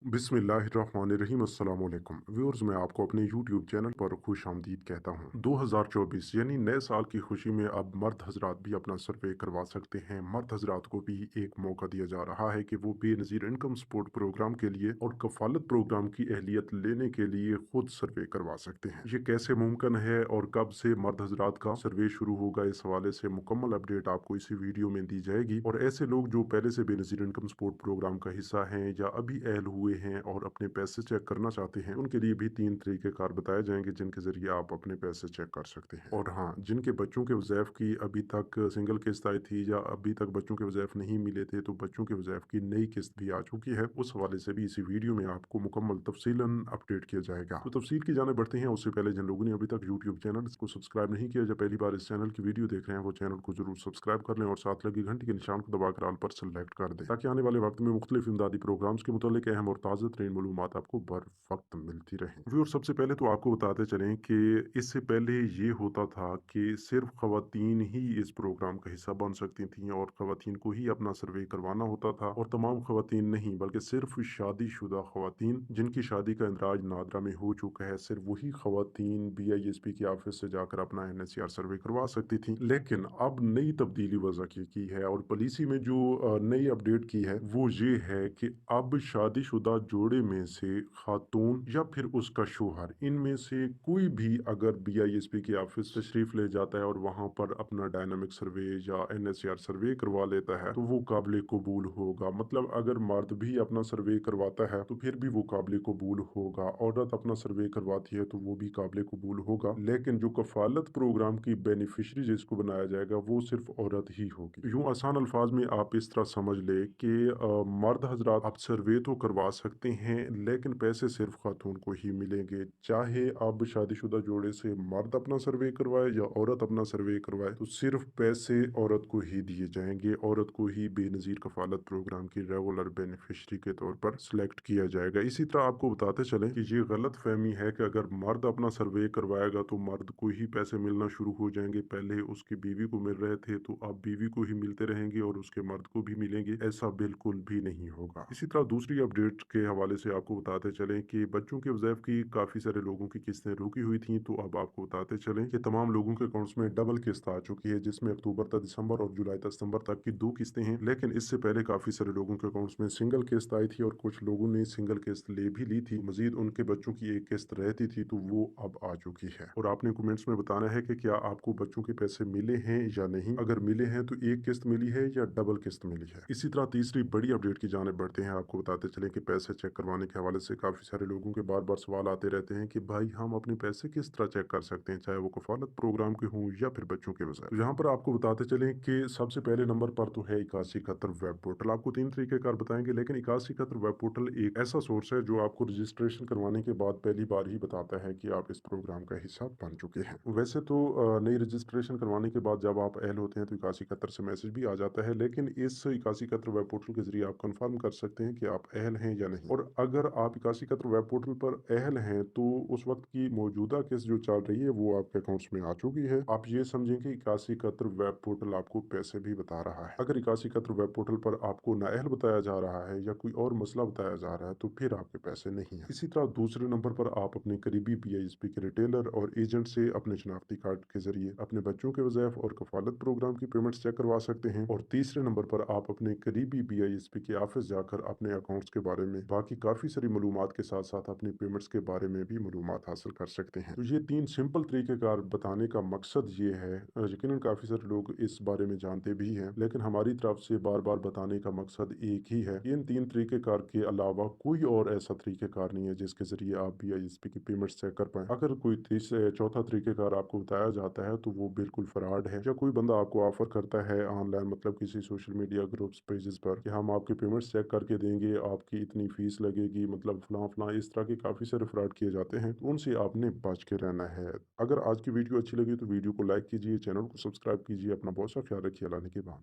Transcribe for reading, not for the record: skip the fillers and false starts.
बिस्मिल्लाहिर्रहमानिर्रहीम अस्सलाम वालेकुम व्यूअर्स, मैं आपको अपने यूट्यूब चैनल पर खुश आमदीद कहता हूँ। 2024 यानी नए साल की खुशी में अब मर्द हजरात भी अपना सर्वे करवा सकते हैं। मर्द हजरात को भी एक मौका दिया जा रहा है कि वो बेनज़ीर इनकम सपोर्ट प्रोग्राम के लिए और कफालत प्रोग्राम की अहलियत लेने के लिए खुद सर्वे करवा सकते हैं। ये कैसे मुमकिन है और कब से मर्द हजरात का सर्वे शुरू होगा, इस हवाले से मुकम्मल अपडेट आपको इसी वीडियो में दी जाएगी। और ऐसे लोग जो पहले से बेनज़ीर इनकम सपोर्ट प्रोग्राम का हिस्सा हैं या अभी अहल हुए हैं और अपने पैसे चेक करना चाहते हैं, उनके लिए भी 3 तरीक़ेकार बताए जाएँगे जिनके ज़रिए आप अपने पैसे चेक कर सकते हैं। और हाँ, जिनके बच्चों के वज़ैफ़ की अभी तक सिंगल किस्त आई थी या अभी तक बच्चों के वज़ैफ़ नहीं मिले थे, तो बच्चों के वज़ैफ़ की नई किस्त भी आ चुकी है। उस हवाले से भी इसी वीडियो में आपको मुकम्मल तफ़सीलन अपडेट किया जाएगा। तो तफ़सील की जानिब बढ़ते हैं, उससे पहले जिन लोगों ने अभी तक यूट्यूब चैनल को सब्सक्राइब नहीं किया या पहली बार इस चैनल की वीडियो देख रहे हैं, वो चैनल को ज़रूर सब्सक्राइब कर लें और साथ लगी घंटी के निशान को दबाकर ऑल पर सेलेक्ट कर दें, ताकि आने वाले वक्त में मुख्तलिफ इमदादी प्रोग्राम्स के मुतालिक अहम और ताज़ा तरीन मालूमात आपको बर वक्त मिलती रहें। व्यूअर, सबसे पहले तो आपको बताते चलें कि इससे पहले ये होता था कि सिर्फ खवातीन ही इस प्रोग्राम का हिस्सा बन सकती थीं और खवातीन को ही अपना सर्वे करवाना होता था, और तमाम खवातीन नहीं बल्कि सिर्फ शादीशुदा खवातीन जिनकी शादी का इंदराज नादरा में हो चुका है, सिर्फ वही खवातीन BISP के ऑफिस से जाकर अपना NSCR सर्वे करवा सकती थी। लेकिन अब नई तब्दीली वजह की है और पॉलिसी में जो नई अपडेट की है वो ये है कि अब शादीशुदा जोड़े में से खातून या फिर उसका शोहर, इनमें से कोई भी अगर BISP के ऑफिस तशरीफ ले जाता है और वहां पर अपना डायनामिक सर्वे या NSCR सर्वे करवा लेता है, तो वो काबिल कबूल होगा। मतलब अगर मर्द भी अपना सर्वे करवाता है तो फिर भी वो काबिल कबूल होगा, औरत अपना सर्वे करवाती है तो वो भी काबिल कबूल होगा। लेकिन जो कफालत प्रोग्राम की बेनिफिशरी जिसको बनाया जाएगा वो सिर्फ औरत ही होगी। यूं आसान अल्फाज में आप इस तरह समझ ले कि मर्द हजरात आप सर्वे तो करवा सकते हैं, लेकिन पैसे सिर्फ खातून को ही मिलेंगे। चाहे अब शादीशुदा जोड़े से मर्द अपना सर्वे करवाए या औरत अपना सर्वे करवाए, तो सिर्फ पैसे औरत को ही दिए जाएंगे। औरत को ही बेनज़ीर कफालत प्रोग्राम की रेगुलर बेनिफिशरी के तौर पर सिलेक्ट किया जाएगा। इसी तरह आपको बताते चलें कि ये गलत फहमी है कि अगर मर्द अपना सर्वे करवाएगा तो मर्द को ही पैसे मिलना शुरू हो जाएंगे। पहले उसकी बीवी को मिल रहे थे तो अब बीवी को ही मिलते रहेंगे और उसके मर्द को भी मिलेंगे, ऐसा बिल्कुल भी नहीं होगा। इसी तरह दूसरी अपडेट के हवाले से आपको बताते चलें कि बच्चों के वज़ैफ़ की काफ़ी सारे लोगों की किस्तें रुकी हुई थी, तो अब आपको बताते चलें कि तमाम लोगों के अकाउंट्स में डबल किस्त आ चुकी है, जिसमें अक्टूबर तक दिसंबर और जुलाई तक सितंबर तक की 2 किस्तें हैं। लेकिन इससे पहले काफ़ी सारे लोगों के अकाउंट्स में सिंगल किस्त आई थी और कुछ लोगों ने सिंगल किस्त ले भी ली थी। मज़ीद उनके बच्चों की एक किस्त रहती थी, तो वो अब आ चुकी है। और आपने कमेंट्स में बताना है कि क्या आपको बच्चों के पैसे मिले हैं या नहीं। अगर मिले हैं तो एक किस्त मिली है या डबल किस्त मिली है। इसी तरह तीसरी बड़ी अपडेट की जानिब बढ़ते हैं। आपको बताते चलें कि पैसे चेक करवाने के हवाले से काफ़ी सारे लोगों के बार बार सवाल आते रहते हैं कि भाई हम अपने पैसे किस तरह चेक कर सकते हैं, चाहे वो कफालत प्रोग्राम के हों या फिर बच्चों के वजह। तो यहाँ पर आपको बताते चलें कि सबसे पहले नंबर पर तो है 8171 वेब पोर्टल। आपको 3 तरीकेकार बताएंगे, लेकिन 8171 वेब पोर्टल एक ऐसा सोर्स है जो आपको रजिस्ट्रेशन करवाने के बाद पहली बार ही बताता है कि आप इस प्रोग्राम का हिस्सा बन चुके हैं। वैसे तो नई रजिस्ट्रेशन करवाने के बाद जब आप अहल होते हैं तो 8171 से मैसेज भी आ जाता है, लेकिन इस 8171 वेब पोर्टल के जरिए आप कंफर्म कर सकते हैं कि आप अहल हैं या नहीं। और अगर आप 8171 वेब पोर्टल पर अहल हैं तो उस वक्त की मौजूदा किस्त जो चल रही है वो आपके अकाउंट्स में आ चुकी है। आप ये समझें कि 8171 वेब पोर्टल आपको पैसे भी बता रहा है। अगर 8171 वेब पोर्टल पर आपको नाअहल बताया जा रहा है या कोई और मसला बताया जा रहा है तो फिर आपके पैसे नहीं है। इसी तरह दूसरे नंबर पर आप अपने करीबी BISP के रिटेलर और एजेंट से अपने शनाख्ती कार्ड के जरिए अपने बच्चों के वज़ैफ़ और कफालत प्रोग्राम की पेमेंट्स चेक करवा सकते हैं। और तीसरे नंबर पर आप अपने करीबी BISP के ऑफिस जाकर अपने अकाउंट्स के बारे में बाकी काफ़ी सारी मालूमात के साथ साथ अपनी पेमेंट्स के बारे में भी मालूमात हासिल कर सकते हैं। तो ये 3 सिंपल तरीक़ेकार बताने का मकसद ये है, यकीनन काफ़ी सारे लोग इस बारे में जानते भी हैं, लेकिन हमारी तरफ से बार-बार बताने का मकसद एक ही है। इन 3 तरीक़ेकार के अलावा कोई और ऐसा तरीक़ेकार नहीं है जिसके ज़रिए आप BISP की पेमेंट्स चेक कर पाएँ। अगर कोई चौथा तरीक़ेकार आपको बताया जाता है तो वो बिल्कुल फ्रॉड है। या कोई बंदा आपको ऑफ़र करता है ऑनलाइन, मतलब किसी सोशल मीडिया ग्रुप्स पेजेस पर, कि हम आपकी पेमेंट्स चेक करके देंगे, आपकी इतनी फ़ीस लगेगी, मतलब फलाँ-फलाँ, इस तरह के काफ़ी सारे फ्रॉड किए जाते हैं, तो उनसे आपने बच के रहना है। अगर आज की वीडियो अच्छी लगी तो वीडियो को लाइक कीजिए, चैनल को सब्सक्राइब कीजिए। अपना बहुत सा ख्याल रखिए। अल्लाह ने के बाद।